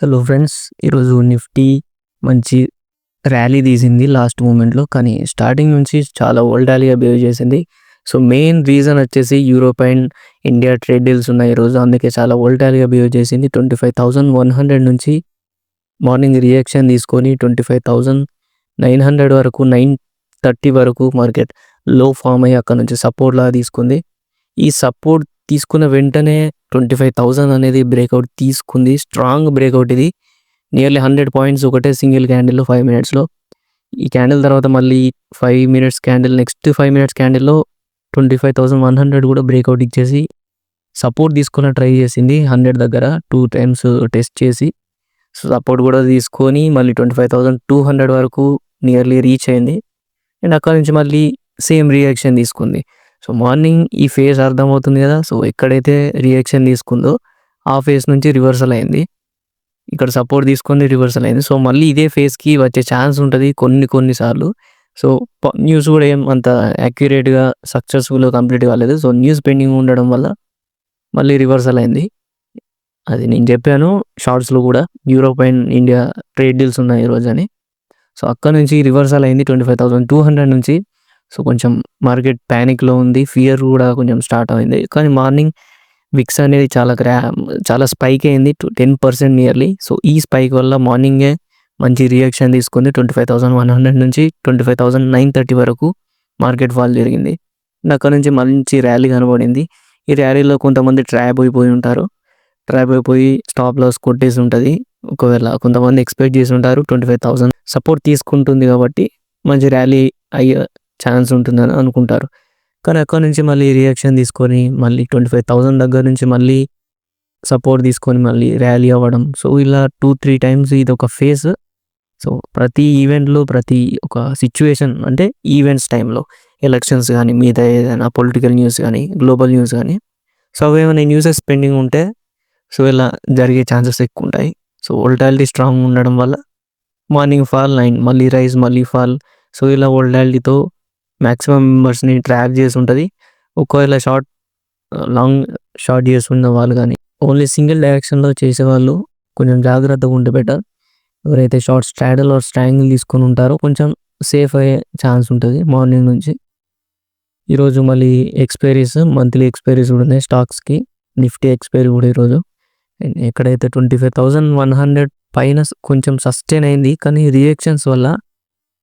Hello friends. ఈరోజు Nifty మంచి rally తీసింది లాస్ట్ మూమెంట్‌లో. కానీ స్టార్టింగ్ నుంచి చాలా వోల్టాలిటీగా బిహేవ్ చేసింది. సో, మెయిన్ రీజన్ వచ్చేసి Europe and India trade deals ఉన్నాయి ఈరోజు. అందుకే చాలా వోల్టాలిటీగా బిహేవ్ చేసింది. 25,100 నుంచి మార్నింగ్ రియాక్షన్ తీసుకొని 25,900 వరకు 9:30 వరకు మార్కెట్ లో ఫామ్ అయ్యి అక్కడ నుంచి సపోర్ట్ లాగా తీసుకుంది. ఈ సపోర్ట్ తీసుకున్న వెంటనే 25,000 అనేది బ్రేక్అవుట్ తీసుకుంది. స్ట్రాంగ్ బ్రేక్అవుట్ ఇది. నియర్లీ 100 పాయింట్స్ ఒకటే సింగిల్ క్యాండిల్‌లో 5 మినిట్స్‌లో. ఈ క్యాండిల్ తర్వాత మళ్ళీ 5 మినిట్స్ క్యాండిల్ నెక్స్ట్ 5 మినిట్స్ క్యాండిల్‌లో 25,100 కూడా బ్రేక్అవుట్ ఇచ్చేసి సపోర్ట్ తీసుకున్న ట్రై చేసింది 100 దగ్గర 2 టైమ్స్ టెస్ట్ చేసి. సో, సపోర్ట్ కూడా తీసుకొని మళ్ళీ 25,200 వరకు నియర్లీ రీచ్ అయింది. అండ్ అక్కడి నుంచి మళ్ళీ సేమ్ రియాక్షన్ తీసుకుంది. సో, మార్నింగ్ ఈ ఫేజ్ అర్థమవుతుంది కదా! సో, ఎక్కడైతే రియాక్షన్ తీసుకుందో ఆ ఫేజ్ నుంచి రివర్సల్ అయింది. ఇక్కడ సపోర్ట్ తీసుకొని రివర్సల్ అయింది. సో, మళ్ళీ ఇదే ఫేజ్‌కి వచ్చే ఛాన్స్ ఉంటది కొన్ని సార్లు. సో, న్యూస్ కూడా ఏం అంత యాక్యురేట్‌గా సక్సెస్‌ఫుల్‌గా కంప్లీట్ కాలేదు. సో, న్యూస్ పెండింగ్ ఉండడం వల్ల మళ్ళీ రివర్సల్ అయింది. అది నేను చెప్పాను షార్ట్స్‌లో కూడా Europe and India trade deals ఉన్నాయి ఈరోజని. సో, అక్కడి నుంచి రివర్సల్ అయింది 25,200 నుంచి. సో, కొంచెం మార్కెట్ పానిక్‌లో ఉంది. ఫియర్ కూడా కొంచెం స్టార్ట్ అయింది. కానీ మార్నింగ్ విక్స్ అనేది చాలా స్పైక్ అయింది 10% నియర్లీ. సో, ఈ స్పైక్ వల్ల మార్నింగే మంచి రియాక్షన్ తీసుకుంది. 25,100 నుంచి 25,930 వరకు మార్కెట్ ఫాల్ జరిగింది. అక్కడ నుంచి మంచి ర్యాలీ కనబడింది. ఈ ర్యాలీలో కొంతమంది ట్రాప్ అయిపోయి ఉంటారు. ట్రాప్ అయిపోయి స్టాప్ లాస్ కొట్టేసి ఉంటుంది. ఒకవేళ కొంతమంది ఎక్స్పెక్ట్ చేసి ఉంటారు 25,000 సపోర్ట్ తీసుకుంటుంది కాబట్టి మంచి ర్యాలీ అయ్యే ఛాన్స్ ఉంటుందని అనుకుంటారు. కానీ అక్కడి నుంచి మళ్ళీ రియాక్షన్ తీసుకొని మళ్ళీ 25,000 దగ్గర నుంచి మళ్ళీ సపోర్ట్ తీసుకొని మళ్ళీ ర్యాలీ అవ్వడం. సో, ఇలా 2-3 టైమ్స్ ఇది ఒక ఫేజ్. సో, ప్రతి ఈవెంట్‌లో ప్రతి ఒక సిచ్యువేషన్ అంటే ఈవెంట్స్ టైంలో ఎలక్షన్స్ కానీ మిగతా ఏదైనా పొలిటికల్ న్యూస్ కానీ గ్లోబల్ న్యూస్ కానీ సో, అవేమైనా న్యూసెస్ పెండింగ్ ఉంటే సో, ఇలా జరిగే ఛాన్సెస్ ఎక్కువ ఉంటాయి. సో, వోల్టాలిటీ స్ట్రాంగ్ ఉండడం వల్ల మార్నింగ్ ఫాల్ మళ్ళీ రైజ్ మళ్ళీ ఫాల్. సో, ఇలా వోల్టాలిటీతో మాక్సిమం మెంబర్స్‌ని ట్రాప్ చేసి ఉంటుంది. ఒకవేళ లాంగ్ షార్ట్ చేసుకున్న వాళ్ళు కానీ ఓన్లీ సింగిల్ డైరెక్షన్‌లో చేసేవాళ్ళు కొంచెం జాగ్రత్తగా ఉంటే బెటర్. ఎవరైతే షార్ట్ స్ట్రాడల్ ఆర్ స్ట్రాంగిల్ తీసుకొని ఉంటారో కొంచెం సేఫ్ అయ్యే ఛాన్స్ ఉంటుంది మార్నింగ్ నుంచి. ఈరోజు మళ్ళీ మంత్లీ ఎక్స్పైరీస్ కూడా ఉన్నాయి స్టాక్స్‌కి. నిఫ్టీ ఎక్స్పైరీ కూడా ఈరోజు. ఎక్కడైతే 25,100 పైన కొంచెం సస్టైన్ అయింది. కానీ రియాక్షన్స్ వల్ల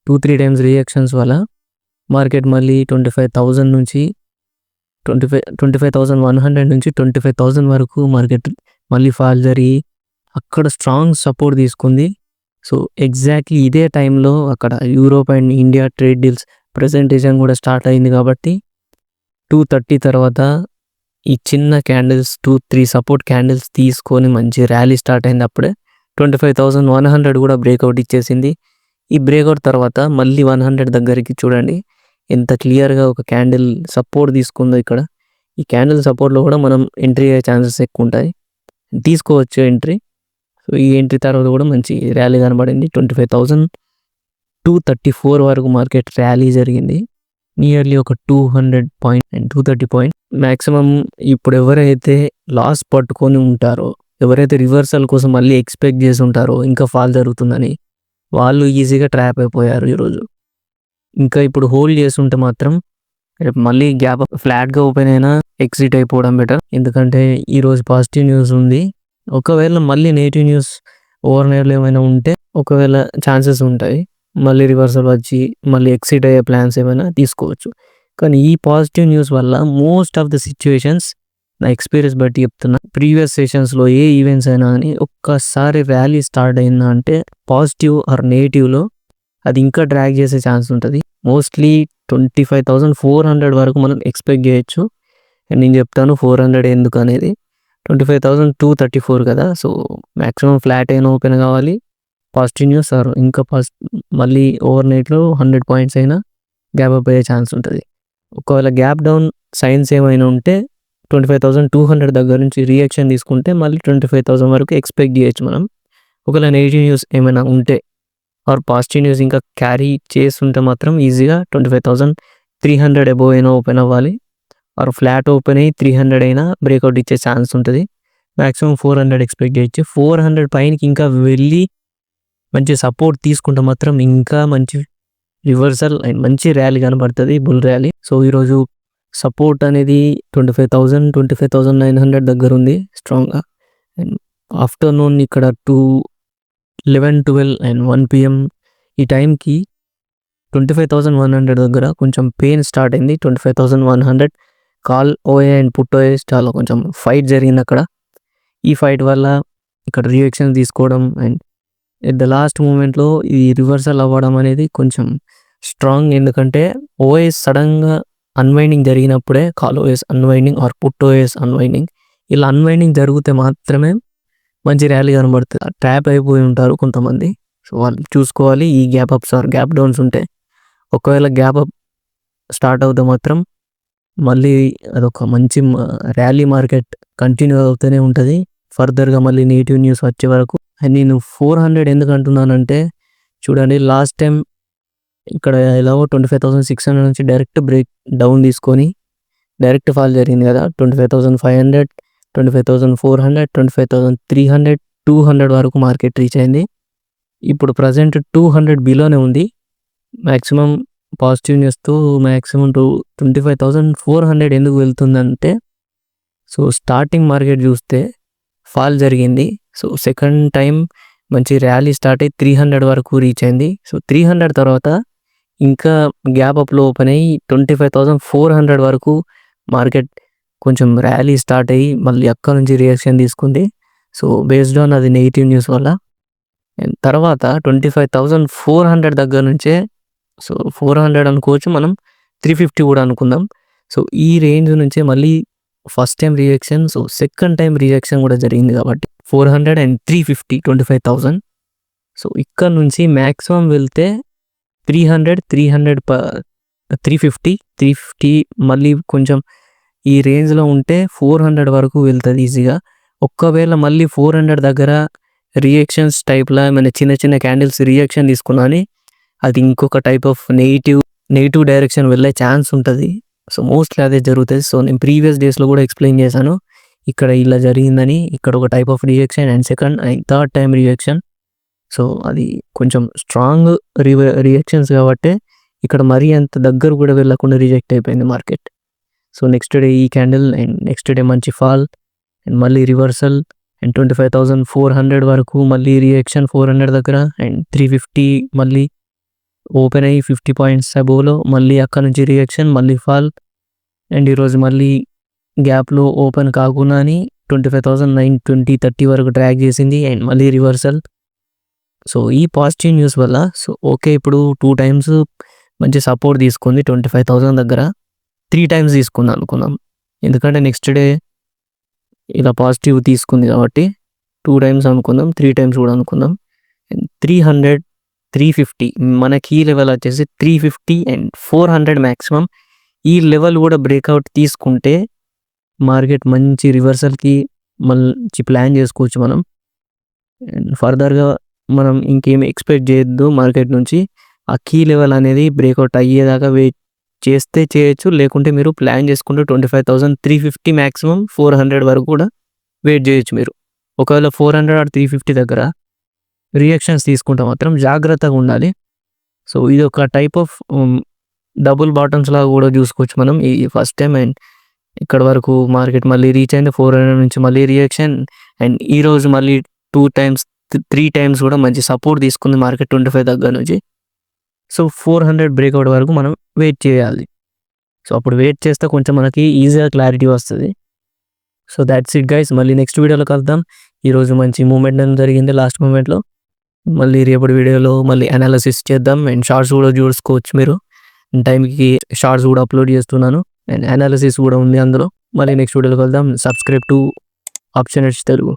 2-3 టైమ్స్ రియాక్షన్స్ వల్ల మార్కెట్ మళ్ళీ 25,000 నుంచి 25,100 నుంచి 25,000 వరకు మార్కెట్ మళ్ళీ ఫాల్ జరిగి అక్కడ స్ట్రాంగ్ సపోర్ట్ తీసుకుంది. సో, ఎగ్జాక్ట్లీ ఇదే టైంలో అక్కడ Europe and India trade deals presentation కూడా స్టార్ట్ అయింది కాబట్టి 2:30 తర్వాత ఈ చిన్న క్యాండిల్స్ 2-3 సపోర్ట్ క్యాండిల్స్ తీసుకొని మంచి ర్యాలీ స్టార్ట్ అయింది. అప్పుడే 25,100 కూడా బ్రేక్అవుట్ ఇచ్చేసింది. ఈ బ్రేక్అవుట్ తర్వాత మళ్ళీ 100 దగ్గరికి చూడండి ఎంత క్లియర్‌గా ఒక క్యాండిల్ సపోర్ట్ తీసుకుందో ఇక్కడ. ఈ క్యాండిల్ సపోర్ట్‌లో కూడా మనం ఎంట్రీ అయ్యే ఛాన్సెస్ ఎక్కువ ఉంటాయి. తీసుకోవచ్చు ఎంట్రీ. సో, ఈ ఎంట్రీ తర్వాత కూడా మంచి ర్యాలీ కనబడింది. 25,234 వరకు మార్కెట్ ర్యాలీ జరిగింది. నియర్లీ ఒక 200 పాయింట్ అండ్ 230 పాయింట్ మాక్సిమం. ఇప్పుడు ఎవరైతే లాస్ పట్టుకొని ఉంటారో, ఎవరైతే రివర్సల్ కోసం మళ్ళీ ఎక్స్పెక్ట్ చేసి ఉంటారో ఇంకా ఫాల్ జరుగుతుందని, వాళ్ళు ఈజీగా ట్రాప్ అయిపోయారు ఈరోజు. ఇంకా ఇప్పుడు హోల్డ్ చేస్తుంటే మాత్రం రేపు మళ్ళీ గ్యాప్ ఫ్లాట్‌గా ఓపెన్ అయినా ఎగ్జిట్ అయిపోవడం బెటర్. ఎందుకంటే ఈరోజు పాజిటివ్ న్యూస్ ఉంది. ఒకవేళ మళ్ళీ నెగెటివ్ న్యూస్ ఓవర్ నైట్‌లో ఏమైనా ఉంటే ఒకవేళ ఛాన్సెస్ ఉంటాయి. మళ్ళీ రివర్సల్ వచ్చి మళ్ళీ ఎగ్జిట్ అయ్యే ప్లాన్స్ ఏమైనా తీసుకోవచ్చు. కానీ ఈ పాజిటివ్ న్యూస్ వల్ల మోస్ట్ ఆఫ్ ద సిచ్యువేషన్స్ నా ఎక్స్పీరియన్స్ బట్టి చెప్తున్నా. ప్రీవియస్ సెషన్స్‌లో ఏ ఈవెంట్స్ అయినా కానీ ఒక్కసారి ర్యాలీ స్టార్ట్ అయిందా అంటే పాజిటివ్ ఆర్ నెగెటివ్‌లో అది ఇంకా డ్రాగ్ చేసే ఛాన్స్ ఉంటుంది. మోస్ట్లీ 25,400 వరకు మనం ఎక్స్పెక్ట్ చేయొచ్చు. నేను చెప్తాను 400 ఎందుకు అనేది. 25,234 కదా! సో, మాక్సిమం ఫ్లాట్ అయినా ఓపెన్ కావాలి. పాజిటివ్ న్యూస్ ఆర్ ఇంకా మళ్ళీ ఓవర్ నైట్‌లో 100 పాయింట్స్ అయినా గ్యాప్ అప్ అయ్యే ఛాన్స్ ఉంటుంది. ఒకవేళ గ్యాప్ డౌన్ సైన్స్ ఏమైనా ఉంటే 25,200 దగ్గర నుంచి రియాక్షన్ తీసుకుంటే మళ్ళీ 25,000 వరకు ఎక్స్పెక్ట్ చేయొచ్చు మనం. ఒకవేళ నెగెటివ్ న్యూస్ ఏమైనా ఉంటే ఆర్ పాజిటివ్ న్యూస్ ఇంకా క్యారీ చేస్తుంటే మాత్రం ఈజీగా 25,300 అబోవ్ అయినా ఓపెన్ అవ్వాలి. ఆర్ ఫ్లాట్ ఓపెన్ అయ్యి 300 అయినా బ్రేక్అవుట్ ఇచ్చే ఛాన్స్ ఉంటుంది. మాక్సిమం 400 ఎక్స్పెక్ట్ చేయొచ్చు. 400 పైనకి ఇంకా వెళ్ళి మంచి సపోర్ట్ తీసుకుంటే మాత్రం ఇంకా మంచి రివర్సల్ అండ్ మంచి ర్యాలీ కనబడుతుంది, బుల్ ర్యాలీ. సో ఈరోజు సపోర్ట్ అనేది 25,000 25,900 దగ్గర ఉంది స్ట్రాంగ్గా. అండ్ ఆఫ్టర్నూన్ ఇక్కడ 11, 12 అండ్ 1 PM ఈ టైంకి 25,100 దగ్గర కొంచెం పెయిన్ స్టార్ట్ అయింది. 25,100 call OA and put OA చాలా కొంచెం ఫైట్ జరిగింది అక్కడ. ఈ ఫైట్ వల్ల ఇక్కడ రియాక్షన్ తీసుకోవడం అండ్ ఎట్ ద లాస్ట్ మూమెంట్లో ఈ రివర్సల్ అవ్వడం అనేది కొంచెం స్ట్రాంగ్. ఎందుకంటే ఓఎస్ సడన్గా అన్వైండింగ్ జరిగినప్పుడే call OS unwinding or put OS unwinding, ఇలా అన్వైండింగ్ జరిగితే మాత్రమే మంచి ర్యాలీ కనబడుతుంది. ట్రాప్ అయిపోయి ఉంటారు కొంతమంది. సో వాళ్ళు చూసుకోవాలి ఈ gap ups or gap downs ఉంటే. ఒకవేళ గ్యాప్ అప్ స్టార్ట్ అవుతే మాత్రం మళ్ళీ అదొక మంచి ర్యాలీ మార్కెట్ కంటిన్యూ అవుతూనే ఉంటుంది ఫర్దర్గా మళ్ళీ నెగిటివ్ న్యూస్ వచ్చే వరకు. అండ్ నేను 400 ఎందుకు అంటున్నానంటే చూడండి, లాస్ట్ టైం ఇక్కడ ఎలాగో 25,600 నుంచి డైరెక్ట్ బ్రేక్ డౌన్ తీసుకొని డైరెక్ట్ ఫాల్ జరిగింది కదా. 25,500, 25,400, 25,300, 200 వరకు మార్కెట్ రీచ్ అయింది. ఇప్పుడు ప్రజెంట్ 200 బిలోనే ఉంది. మ్యాక్సిమం పాజిటివ్ న్యూస్తో మ్యాక్సిమం 25,400 ఎందుకు వెళ్తుందంటే, సో స్టార్టింగ్ మార్కెట్ చూస్తే ఫాల్ జరిగింది. సో సెకండ్ టైం మంచి ర్యాలీ స్టార్ట్ అయ్యి 300 వరకు రీచ్ అయింది. సో 300 తర్వాత ఇంకా గ్యాప్ అప్లో ఓపెన్ అయ్యి 25,400 వరకు మార్కెట్ కొంచెం ర్యాలీ స్టార్ట్ అయ్యి మళ్ళీ అక్కడ నుంచి రియాక్షన్ తీసుకుంది. సో బేస్డ్ ఆన్ అది నెగిటివ్ న్యూస్ వల్ల. అండ్ తర్వాత 25,400 దగ్గర నుంచే, సో 400 అనుకోవచ్చు, మనం 350 కూడా అనుకుందాం. సో ఈ రేంజ్ నుంచే మళ్ళీ first time reaction, so second time reaction కూడా జరిగింది కాబట్టి 400 అండ్ 350, 25,000. సో ఇక్కడ నుంచి మ్యాక్సిమం వెళ్తే 300, 350 మళ్ళీ కొంచెం ఈ రేంజ్లో ఉంటే 400 వరకు వెళ్తుంది ఈజీగా. ఒక్కవేళ మళ్ళీ 400 దగ్గర రియాక్షన్స్ టైప్లా ఏమైనా చిన్న చిన్న క్యాండిల్స్ రియాక్షన్ తీసుకున్నాని అది ఇంకొక టైప్ ఆఫ్ నెగిటివ్ డైరెక్షన్ వెళ్ళే ఛాన్స్ ఉంటుంది. సో మోస్ట్లీ అదే జరుగుతుంది. సో నేను ప్రీవియస్ డేస్లో కూడా ఎక్స్ప్లెయిన్ చేశాను ఇక్కడ ఇలా జరిగిందని. ఇక్కడ ఒక type of reaction and second and third time reaction. So అది కొంచెం స్ట్రాంగ్ రియాక్షన్స్ కాబట్టి ఇక్కడ మరీ అంత దగ్గర కూడా వెళ్ళకుండా రిజెక్ట్ అయిపోయింది మార్కెట్. సో నెక్స్ట్ డే ఈ క్యాండిల్ అండ్ నెక్స్ట్ డే మంచి ఫాల్ అండ్ మళ్ళీ రివర్సల్ అండ్ 25,400 వరకు మళ్ళీ రియాక్షన్ 400 దగ్గర అండ్ 350 మళ్ళీ ఓపెన్ అయ్యి 50 పాయింట్స్ అబోవ్లో మళ్ళీ అక్కడ నుంచి రియాక్షన్ మళ్ళీ ఫాల్. అండ్ ఈరోజు మళ్ళీ గ్యాప్లో ఓపెన్ కాకుండా అని 25,920, 30 వరకు ట్రాక్ చేసింది అండ్ మళ్ళీ రివర్సల్. సో ఈ పాజిటివ్ న్యూస్ వల్ల సో ఓకే ఇప్పుడు 2 టైమ్స్ మంచి సపోర్ట్ తీసుకుంది 25,000 దగ్గర. 3 టైమ్స్ తీసుకుంది అనుకుందాం, ఎందుకంటే నెక్స్ట్ డే ఇలా పాజిటివ్ తీసుకుంది కాబట్టి 2 టైమ్స్ అనుకుందాం, 3 టైమ్స్ కూడా అనుకుందాం. అండ్ 300, 350 మన కీ లెవెల్ వచ్చేసి 350 అండ్ 400 మ్యాక్సిమం. ఈ లెవెల్ కూడా బ్రేక్అవుట్ తీసుకుంటే మార్కెట్ మంచి రివర్సల్కి మంచి ప్లాన్ చేసుకోవచ్చు మనం. అండ్ ఫర్దర్గా మనం ఇంకేమి ఎక్స్పెక్ట్ చేయొద్దు మార్కెట్ నుంచి. ఆ కీ లెవెల్ అనేది బ్రేక్అవుట్ అయ్యేదాకా వెయిట్ చేస్తే చేయొచ్చు, లేకుంటే మీరు ప్లాన్ చేసుకుంటూ 25,350 మ్యాక్సిమం 400 వరకు కూడా వెయిట్ చేయొచ్చు మీరు. ఒకవేళ 400 ఆర్ 350 దగ్గర రియాక్షన్స్ తీసుకుంటే మాత్రం జాగ్రత్తగా ఉండాలి. సో ఇది ఒక టైప్ ఆఫ్ డబుల్ బాటమ్స్ లాగా కూడా చూసుకోవచ్చు మనం ఈ ఫస్ట్ టైం. అండ్ ఇక్కడ వరకు మార్కెట్ మళ్ళీ రీచ్ అయింది 400 నుంచి మళ్ళీ రియాక్షన్. అండ్ ఈరోజు మళ్ళీ 2 టైమ్స్ 3 టైమ్స్ కూడా మంచి సపోర్ట్ తీసుకుంది మార్కెట్ 25 దగ్గర నుంచి. సో 400 బ్రేక్అవుట్ వరకు మనం వెయిట్ చేయాలి. సో అప్పుడు వెయిట్ చేస్తే కొంచెం మనకి ఈజీగా క్లారిటీ వస్తుంది. సో దాట్స్ ఇట్ గైస్, మళ్ళీ నెక్స్ట్ వీడియోలో కలుద్దాం. ఈరోజు మంచి మూమెంట్ జరిగింది లాస్ట్ మూమెంట్లో. మళ్ళీ రేపటి వీడియోలో మళ్ళీ అనాలిసిస్ చేద్దాం అండ్ షార్ట్స్ కూడా చూసుకోవచ్చు మీరు. టైంకి షార్ట్స్ కూడా అప్లోడ్ చేస్తున్నాను అండ్ అనాలిసిస్ కూడా ఉంది అందులో. మళ్ళీ నెక్స్ట్ వీడియోలో కలుద్దాం. Subscribe to option edge Telugu.